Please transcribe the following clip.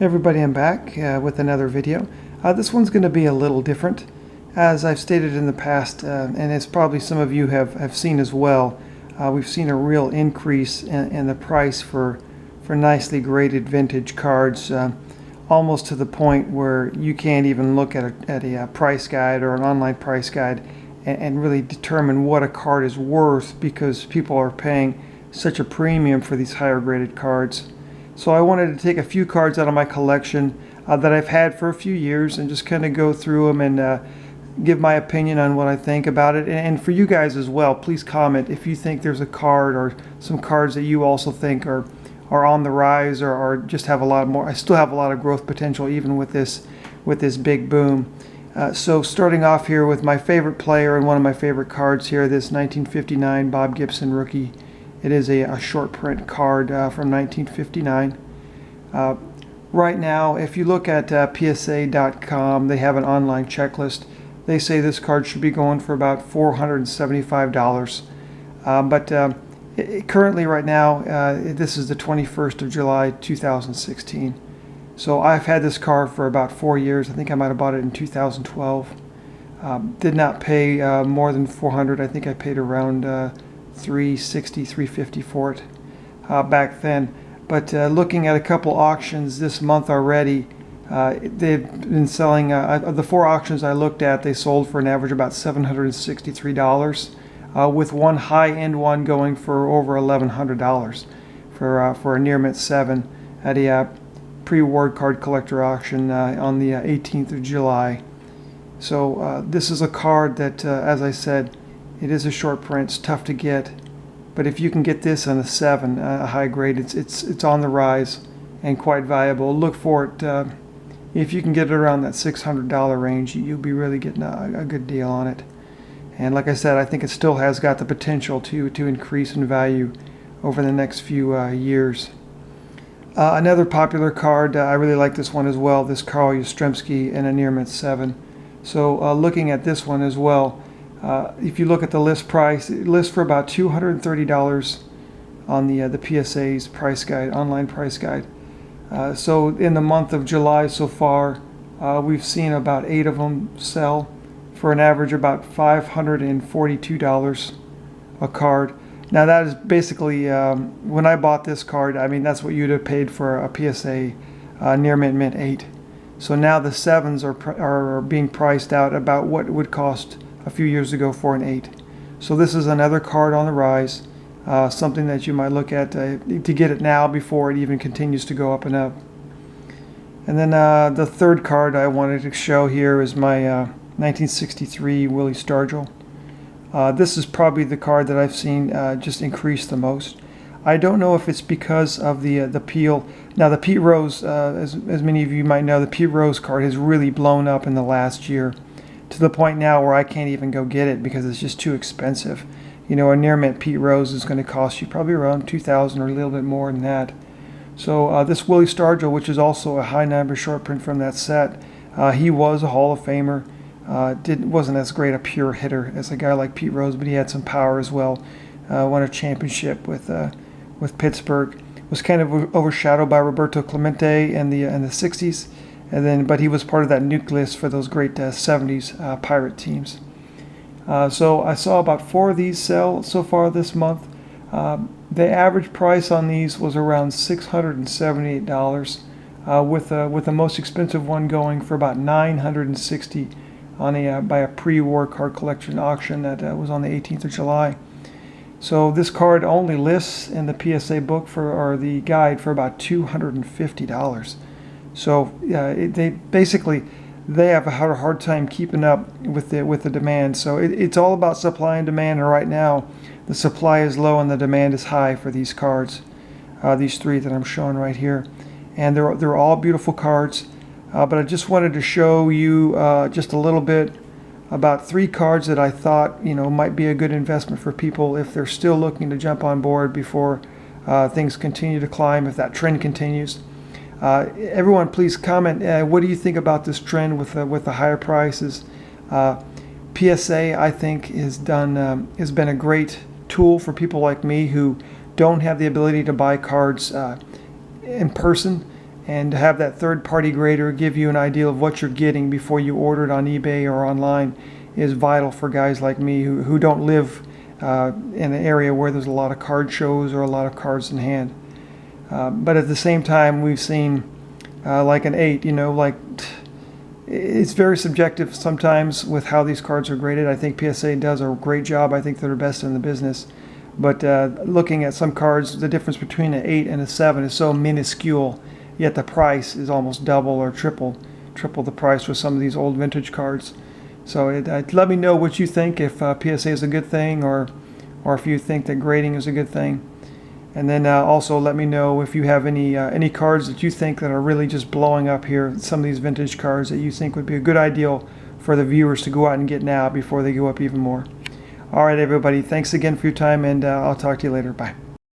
Hey everybody, I'm back with another video. This one's going to be a little different. As I've stated in the past, and as probably some of you have seen as well, we've seen a real increase in the price for nicely graded vintage cards, almost to the point where you can't even look at a price guide or an online price guide and really determine what a card is worth, because people are paying such a premium for these higher graded cards. So I wanted to take a few cards out of my collection that I've had for a few years and just kind of go through them and give my opinion on what I think about it. And for you guys as well, please comment if you think there's a card or some cards that you also think are on the rise or just have a lot more. I still have a lot of growth potential even with this big boom. So starting off here with my favorite player and one of my favorite cards here, this 1959 Bob Gibson rookie. It is a short print card from 1959. Right now, if you look at PSA.com, they have an online checklist. They say this card should be going for about $475. Currently, right now, this is the 21st of July, 2016. So I've had this card for about 4 years. I think I might have bought it in 2012. Did not pay more than $400. I think I paid around $360, $350 for it back then. But looking at a couple auctions this month already, they've been selling, of the 4 auctions I looked at, they sold for an average about $763, with one high-end one going for over $1,100 for a near mint 7 at a pre-award card collector auction on the 18th of July. So this is a card that, as I said, it is a short print. It's tough to get, but if you can get this on a 7, a high grade, it's on the rise and quite valuable. Look for it. If you can get it around that $600 range, you'll be really getting a good deal on it. And like I said, I think it still has got the potential to increase in value over the next few years. Another popular card, I really like this one as well. This Carl Yastrzemski in a near mint 7. So looking at this one as well. If you look at the list price, it lists for about $230 on the PSA's price guide, online price guide. So in the month of July so far, we've seen about 8 of them sell for an average about $542 a card. Now that is basically, when I bought this card, I mean that's what you'd have paid for a PSA near mint 8. So now the 7s are being priced out about what it would cost a few years ago for an 8. So this is another card on the rise, something that you might look at to get it now before it even continues to go up and up. And then the third card I wanted to show here is my 1963 Willie Stargell. This is probably the card that I've seen just increase the most. I don't know if it's because of the peel. Now the Pete Rose, as many of you might know, the Pete Rose card has really blown up in the last year, to the point now where I can't even go get it because it's just too expensive. You know, a near mint Pete Rose is going to cost you probably around $2,000 or a little bit more than that. So this Willie Stargell, which is also a high number short print from that set, he was a Hall of Famer. Wasn't as great a pure hitter as a guy like Pete Rose, but he had some power as well. Won a championship with Pittsburgh. Was kind of overshadowed by Roberto Clemente in the 60s. But he was part of that nucleus for those great 70s Pirate teams. So I saw about 4 of these sell so far this month. The average price on these was around $678, with the most expensive one going for about $960 on by a pre-war card collection auction that was on the 18th of July. So this card only lists in the PSA book or the guide for about $250. So they have a hard time keeping up with the demand. So it's all about supply and demand. And right now, the supply is low and the demand is high for these cards, these 3 that I'm showing right here. And they're all beautiful cards. But I just wanted to show you just a little bit about 3 cards that I thought might be a good investment for people if they're still looking to jump on board before things continue to climb, if that trend continues. Everyone, please comment. What do you think about this trend with the higher prices? PSA, I think, has been a great tool for people like me who don't have the ability to buy cards in person and to have that third-party grader give you an idea of what you're getting before you order it on eBay or online is vital for guys like me who don't live in an area where there's a lot of card shows or a lot of cards in hand. But at the same time, we've seen like an 8, like it's very subjective sometimes with how these cards are graded. I think PSA does a great job. I think they're the best in the business. But looking at some cards, the difference between an 8 and a 7 is so minuscule, yet the price is almost double or triple the price for some of these old vintage cards. So let me know what you think, if PSA is a good thing, or if you think that grading is a good thing. And then also let me know if you have any cards that you think that are really just blowing up here, some of these vintage cards that you think would be a good idea for the viewers to go out and get now before they go up even more. All right, everybody, thanks again for your time, and I'll talk to you later. Bye.